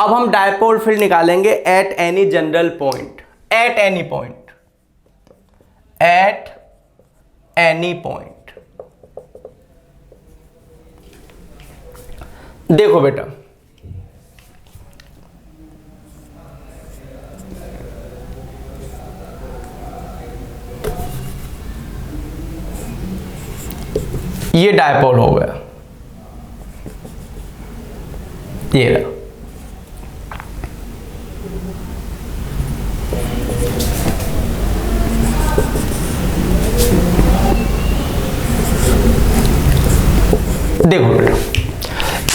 अब हम dipole field निकालेंगे at any general point, at any point, at any point. देखो बेटा, ये डायपोल हो गया, ये रहा। देखो बेटा,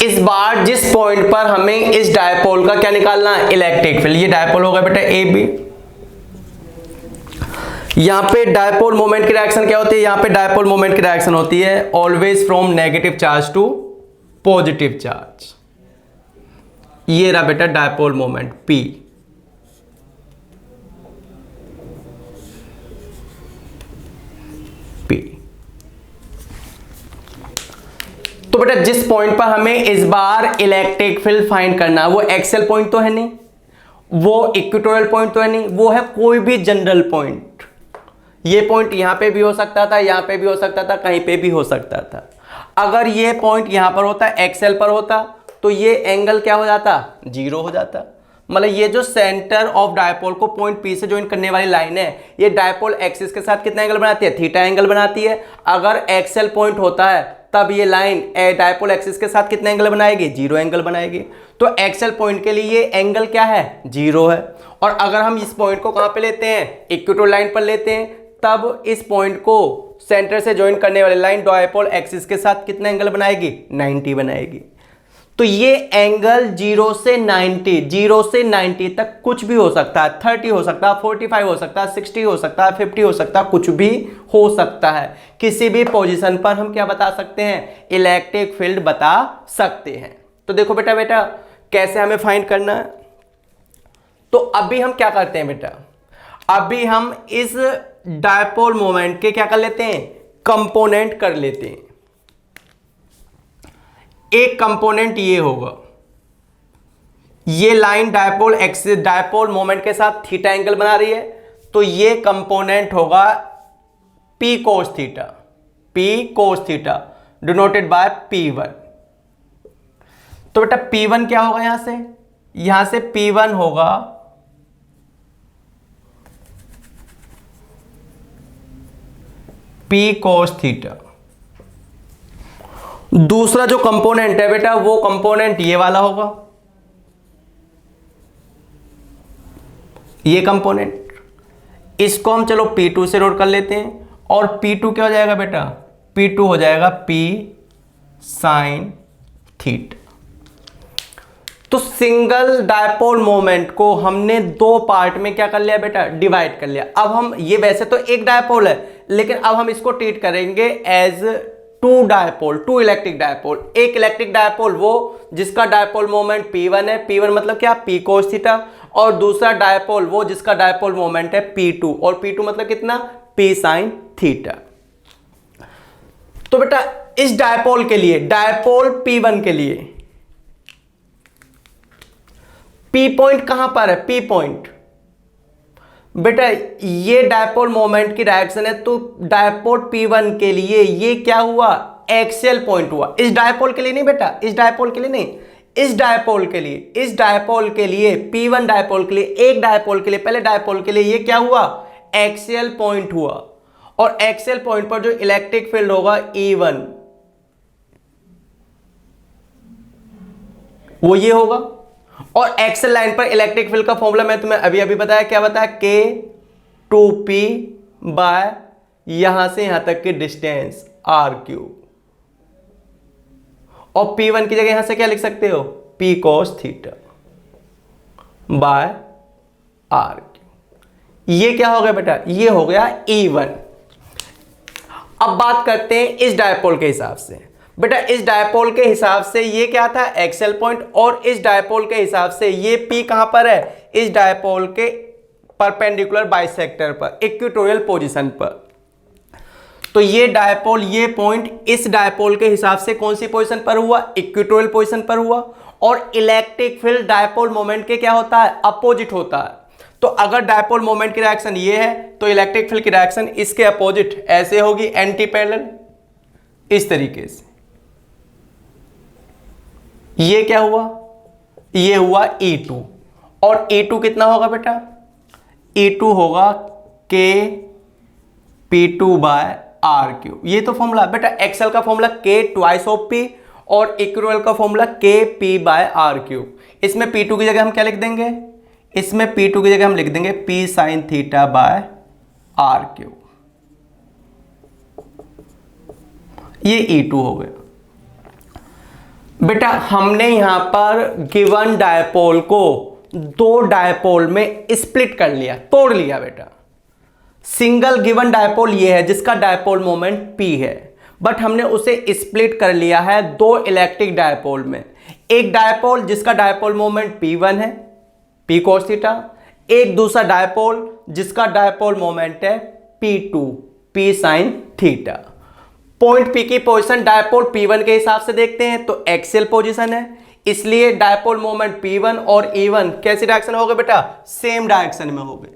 इस बार जिस पॉइंट पर हमें इस डायपोल का क्या निकालना है, इलेक्ट्रिक फील्ड। ये डायपोल होगा बेटा ए बी। यहां पे डायपोल मोमेंट की डायरेक्शन क्या होती है, यहां पे डायपोल मोमेंट की डायरेक्शन होती है always from negative charge to positive charge. ये रहा बेटा डायपोल मोमेंट P। P। तो बेटा जिस पॉइंट पर हमें इस बार इलेक्ट्रिक फील्ड फाइंड करना है वो एक्सियल पॉइंट तो है नहीं, वो इक्वेटोरियल पॉइंट तो है नहीं, वो है कोई भी जनरल पॉइंट। ये पॉइंट यहां पे भी हो सकता था, यहां पे भी हो सकता था, कहीं पे भी हो सकता था। अगर ये पॉइंट यहां पर होता, एक्सेल पर होता, तो ये एंगल क्या हो जाता, जीरो हो जाता। मतलब ये जो सेंटर ऑफ डायपोल को पॉइंट P से ज्वाइन करने वाली लाइन है, ये डायपोल एक्सिस के साथ कितना एंगल बनाती है, थीटा एंगल बनाती है। अगर एक्सेल पॉइंट होता है तब ये लाइन डायपोल एक्सिस के साथ कितना एंगल बनाएगी, जीरो एंगल बनाएगी। तो एक्सेल पॉइंट के लिए ये एंगल क्या है, जीरो है। और अगर हम इस पॉइंट को कहां पे लेते हैं, इक्वेटोरियल लाइन पर लेते हैं, तब इस पॉइंट को सेंटर से ज्वाइन करने वाली लाइन डायपोल एक्सिस के साथ कितना एंगल बनाएगी, 90 बनाएगी। तो ये एंगल 0 से 90 तक कुछ भी हो सकता है, 30 हो सकता है, 45 हो सकता है, 60 हो सकता है, 50 हो सकता है, कुछ भी हो सकता है। किसी भी पोजीशन पर हम क्या बता सकते हैं, इलेक्ट्रिक फील्ड बता सकते हैं। तो देखो बेटा बेटा कैसे हमें फाइंड करना है। तो अभी हम क्या करते हैं बेटा, अभी हम इस डायपोल मोमेंट के क्या कर लेते हैं, कंपोनेंट कर लेते हैं। एक कंपोनेंट ये होगा, ये line dipole axis dipole moment के साथ थीटा एंगल बना रही है, तो ये कंपोनेंट होगा P cos theta, P cos theta denoted by P1। तो बेटा P1 क्या होगा, यहां से P1 होगा P cos थीटा। दूसरा जो कंपोनेंट है बेटा, वो कंपोनेंट ये वाला होगा, ये कंपोनेंट। इसको हम चलो P2 से नोट कर लेते हैं, और P2 क्या हो जाएगा बेटा, P2 हो जाएगा P sin थीटा। तो सिंगल डायपोल मोमेंट को हमने दो पार्ट में क्या कर लिया बेटा, डिवाइड कर लिया। अब हम ये वैसे तो एक डायपोल है, लेकिन अब हम इसको ट्रीट करेंगे as two dipole, two electric dipole. एक इलेक्ट्रिक डायपोल वो जिसका डायपोल मोमेंट P1 है, P1 मतलब क्या, P cos थीटा, और दूसरा डायपोल वो जिसका डायपोल मोमेंट है P2, और P2 मतलब कितना, P sin थीटा। तो बेटा इस डायपोल के लिए, डायपोल P1 के लिए P पॉइंट कहां पर है, P पॉइंट बेटा ये डायपोल मोमेंट की डायरेक्शन है, तो डायपोल P1 के लिए ये क्या हुआ, एक्सियल पॉइंट हुआ। इस डायपोल के लिए नहीं बेटा, इस डायपोल के लिए नहीं, इस डायपोल के लिए, इस डायपोल के लिए, P1 डायपोल के लिए, एक डायपोल के लिए, पहले डायपोल के लिए ये क्या हुआ, एक्सियल पॉइंट हुआ। और एक्सियल पॉइंट पर जो इलेक्ट्रिक फील्ड होगा E1 वो ये होगा। और एक्सेल लाइन पर इलेक्ट्रिक फील्ड का फॉर्मूला मैं तुम्हें अभी अभी बताया, क्या बताया, K2P बाय यहां से यहां तक की डिस्टेंस R3। और P1 की जगह यहां से क्या लिख सकते हो, P cos theta bye R3। ये क्या हो गया बेटा, ये हो गया E1। अब बात करते हैं इस डायपोल के हिसाब से। बेटा इस डायपोल के हिसाब से ये क्या था, एक्सेल पॉइंट, और इस डायपोल के हिसाब से ये P कहां पर है, इस डायपोल के परपेंडिकुलर बाइसेक्टर पर, इक्वेटोरियल पोजीशन पर। तो ये डायपोल, ये पॉइंट इस डायपोल के हिसाब से कौन सी पोजीशन पर हुआ, इक्वेटोरियल पोजीशन पर हुआ। और इलेक्ट्रिक फील्ड डायपोल मोमेंट के क्या होता है, अपोजिट होता है। तो अगर डायपोल मोमेंट की डायरेक्शन ये है तो इलेक्ट्रिक फील्ड की डायरेक्शन इसके अपोजिट ऐसे होगी, एंटी पैरेलल, इस तरीके से। ये क्या हुआ, ये हुआ E2। और E2 कितना होगा बेटा, E2 होगा KP2/R3। ये तो फॉर्मूला बेटा, एक्सेल का formula K twice of P और इक्विटोरियल का फॉर्मूला KP/R3। इसमें P2 की जगह हम क्या लिख देंगे, इसमें P2 की जगह हम लिख देंगे P sin θ/R3। ये E2 हो गया बेटा। हमने यहां पर गिवन डायपोल को दो डायपोल में स्प्लिट कर लिया, तोड़ लिया बेटा। सिंगल गिवन डायपोल ये है जिसका डायपोल मोमेंट P है, बट हमने उसे स्प्लिट कर लिया है दो इलेक्ट्रिक डायपोल में। एक डायपोल जिसका डायपोल मोमेंट P1 है, P cos थीटा। एक दूसरा डायपोल जिसका डायपोल मोमेंट है P2, P sin theta. Point P की पोजीशन डायपोल P1 के हिसाब से देखते हैं तो एक्सियल पोजीशन है, इसलिए डायपोल मोमेंट P1 और E1 कैसी डायरेक्शन हो गए बेटा, सेम डायरेक्शन में हो गए।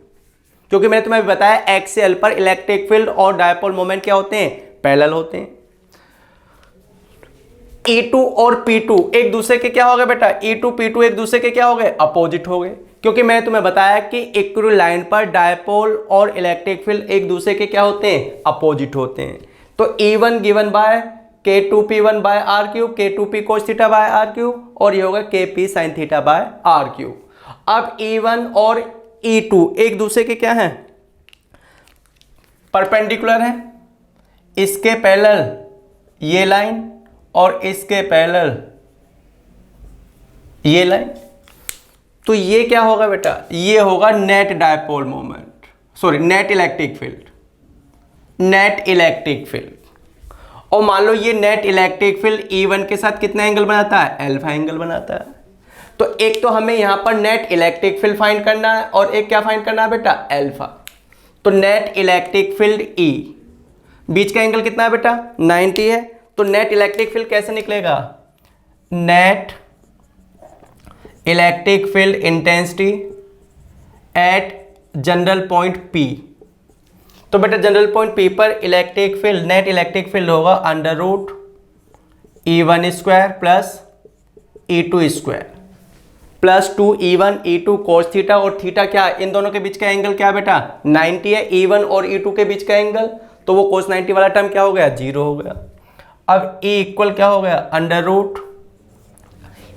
क्योंकि मैंने तुम्हें बताया एक्सियल पर इलेक्ट्रिक फील्ड और डायपोल मोमेंट क्या होते हैं, पैरेलल होते हैं। E2 और P2 एक दूसरे के क्या हो गए बेटा, E2 P2 एक दूसरे के क्या हो गए, अपोजिट हो गए। क्योंकि मैंने तुम्हें बताया कि इक्विटोरियल लाइन पर डायपोल और इलेक्ट्रिक फील्ड एक दूसरे के क्या होते हैं, अपोजिट होते हैं। तो E1 given by K2P1/R3, K2P cos θ/R3 और ये होगा KP sin θ/R3। अब E1 और E2 एक दूसरे के क्या हैं, परपेंडिकुलर हैं। इसके पैरेलल ये लाइन और इसके पैरेलल ये लाइन। तो ये क्या होगा बेटा, ये होगा net dipole moment, sorry net electric field, net electric field. और मान लो ये नेट इलेक्ट्रिक फील्ड E1 के साथ कितना एंगल बनाता है, अल्फा एंगल बनाता है। तो एक तो हमें यहां पर नेट इलेक्ट्रिक फील्ड फाइंड करना है और एक क्या फाइंड करना है बेटा, अल्फा। तो नेट इलेक्ट्रिक फील्ड E, बीच का एंगल कितना है बेटा, 90 है। तो नेट इलेक्ट्रिक फील्ड कैसे निकलेगा, net electric field intensity at general point P। तो बेटा जनरल पॉइंट P पर electric field, net electric field होगा √ E1² plus E2² plus 2E1 E2 cos theta. और थीटा क्या, इन दोनों के बीच का एंगल क्या बेटा, 90 है। E1 और E2 के बीच का एंगल, तो वो cos 90 वाला टर्म क्या हो गया, 0 हो गया। अब E इक्वल क्या हो गया, √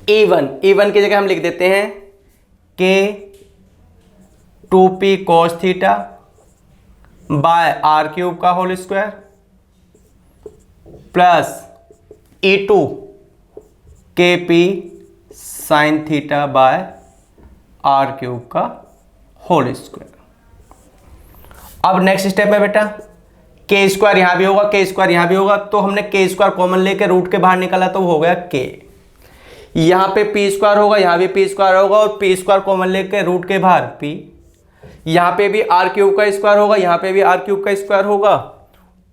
E1 की जगह हम लिख देते हैं K2P cos θ/R³ का whole square plus E2 KP sin θ/R³ का होल स्क्वायर। अब नेक्स्ट स्टेप है बेटा, K² यहां भी होगा, K² यहां भी होगा। तो हमने K² कॉमन लेकर रूट के बाहर निकाला तो वो हो गया K। यहां पे P² होगा, यहां भी P² होगा और P² कॉमन लेकर रूट के बाहर P। यहां पे भी R³ का स्क्वायर होगा, यहां पे भी R³ का स्क्वायर होगा,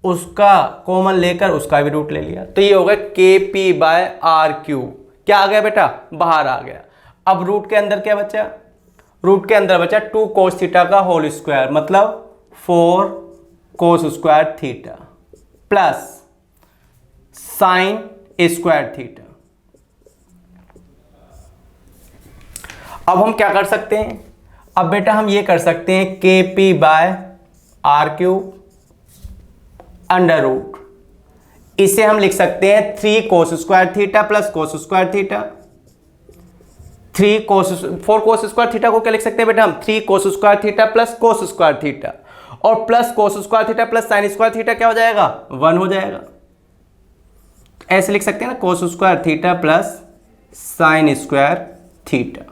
उसका कॉमन लेकर उसका भी रूट ले लिया। तो ये होगा KP/R³। क्या आ गया बेटा, बाहर आ गया। अब रूट के अंदर क्या बचा, रूट के अंदर बचा 2 cos थीटा का होल स्क्वायर, मतलब 4 cos square theta plus sine square theta. अब हम क्या कर सकते हैं, अब बेटा हम ये कर सकते हैं KP/R³ √ इसे हम लिख सकते हैं 3 cos square theta plus cos square theta. 4 cos square theta को क्या लिख सकते हैं बेटा हम, 3 cos square theta plus cos square theta. और plus cos square theta plus sine square theta क्या हो जाएगा, 1 हो जाएगा। ऐसे लिख सकते हैं ना, cos square theta plus sine square theta.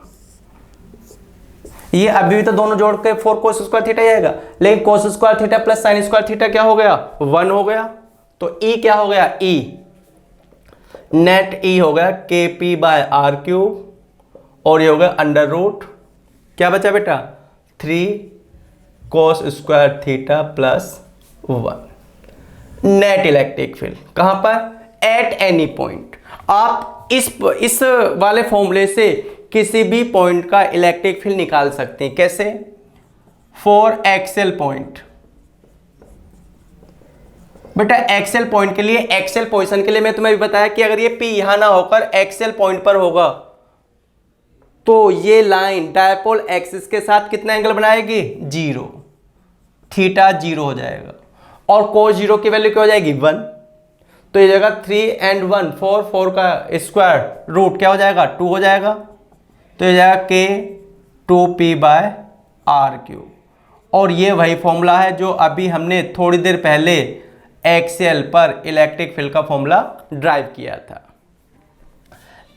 ये अभी भी तो दोनों जोड़ के 4 cos स्क्वायर थीटा आएगा, लेकिन cos square theta plus sine square theta क्या हो गया, 1 हो गया। तो E क्या हो गया, E नेट E हो गया KP/R³ और ये हो गया √ क्या बचा बेटा, 3 cos square theta plus 1। Net electric field. कहां पर? At any point. आप इस वाले फॉर्मूले से किसी भी पॉइंट का इलेक्ट्रिक फील्ड निकाल सकते हैं। कैसे? For Excel point. बेटा एक्सेल पॉइंट के लिए, एक्सेल पोजीशन के लिए मैं तुम्हें भी बताया कि अगर ये P यहां ना होकर एक्सेल पॉइंट पर होगा तो ये लाइन डायपोल एक्सिस के साथ कितना एंगल बनाएगी? 0। थीटा 0 हो जाएगा और cos 0 की वैल्यू क्या हो जाएगी? 1। तो ये जगह 3 and 1 4 का स्क्वायर रूट क्या हो जाएगा? 2 हो जाएगा। तो ये जाएगा K 2P/r³। और ये वही फॉर्मूला है जो अभी हमने थोड़ी देर पहले एक्सेल पर इलेक्ट्रिक फील्ड का फॉर्मूला ड्राइव किया था।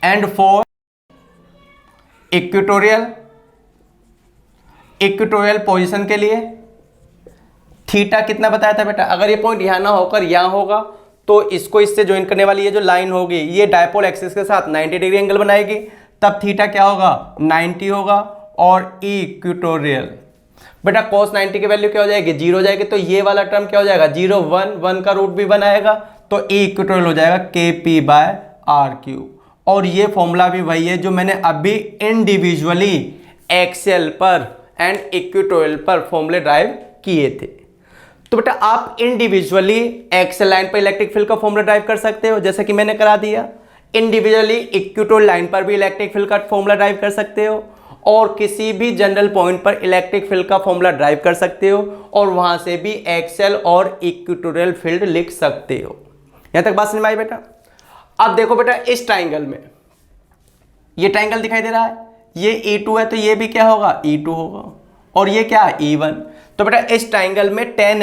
एंड फॉर इक्वेटोरियल पोजीशन के लिए थीटा कितना बताया था बेटा? अगर ये पॉइंट यहां ना होकर यहां होगा तो इसको इससे ज्वाइन करने वाली ये जो लाइन होगी ये डायपोल एक्सिस के साथ 90 डिग्री एंगल बनाएगी, तब थीटा क्या होगा? 90 होगा। और इक्वेटोरियल बेटा cos 90 की वैल्यू क्या हो जाएगी? 0 हो जाएगी। तो ये वाला टर्म क्या हो जाएगा? 0 1 का रूट भी 1 आएगा तो इक्वेटोरियल हो जाएगा KP/r³। और ये फॉर्मूला भी वही है जो मैंने अभी इंडिविजुअली एक्सेल पर एंड इक्वेटोरियल पर फॉर्मूले ड्राइव किए थे। तो बेटा आप इंडिविजुअली एक्सेल लाइन पर इलेक्ट्रिक फील्ड का फॉर्मूला ड्राइव कर सकते हो जैसे कि मैंने करा दिया। इंडिविजुअली इक्वेटोरियल लाइन पर भी इलेक्ट्रिक फील्ड का फॉर्मूला ड्राइव कर सकते हो और किसी भी जनरल पॉइंट पर इलेक्ट्रिक फील्ड का फॉर्मूला ड्राइव कर सकते हो और वहां से भी एक्सेल और इक्वेटोरियल फील्ड लिख सकते हो। यहां तक बात समझ में आई बेटा? अब देखो बेटा इस ट्राइंगल में ये ट्राइंगल दिखाई दे रहा है, ये E2 है तो ये भी क्या होगा? E2 होगा। और ये क्या है? E1। तो बेटा इस ट्राइंगल में tan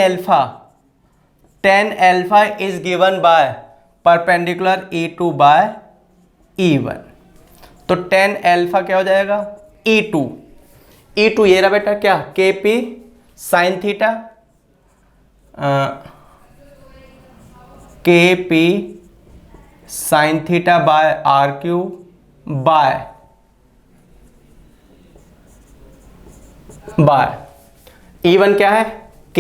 alpha is given by perpendicular E2/E1। तो tan अल्फा क्या हो जाएगा? E2 ये रहा बेटा क्या? KP sine theta KP sine theta by r³ by E1 क्या है? K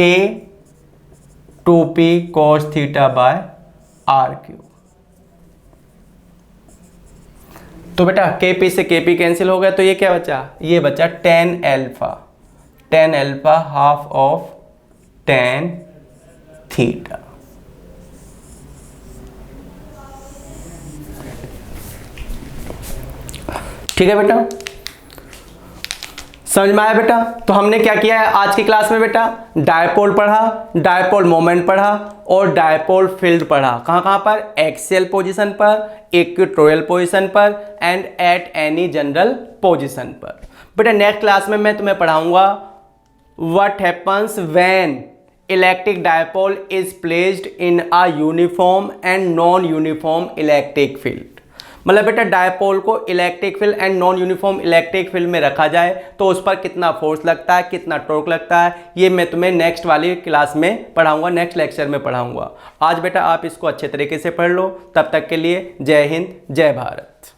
2P cos theta by r³। तो बेटा KP से KP कैंसिल हो गया तो ये क्या बचा? ये बचा tan alpha half of tan theta. ठीक है बेटा, समझ में आया बेटा? तो हमने क्या किया है आज की क्लास में बेटा? डायपोल पढ़ा, डायपोल मोमेंट पढ़ा और डायपोल फील्ड पढ़ा। कहां कहां पर? एक्सियल पोजीशन पर, इक्वेटोरियल पोजीशन पर and at any general position पर। बेटा नेक्स्ट क्लास में मैं तुम्हें पढ़ाऊंगा what happens when electric dipole is placed in a uniform and non uniform electric field. मतलब बेटा डायपोल को electric field and non uniform electric field में रखा जाए तो उस पर कितना फोर्स लगता है, कितना टॉर्क लगता है, ये मैं तुम्हें नेक्स्ट वाली क्लास में पढ़ाऊंगा, नेक्स्ट लेक्चर में पढ़ाऊंगा। आज बेटा आप इसको अच्छे तरीके से पढ़ लो। तब तक के लिए जय हिंद, जय भारत।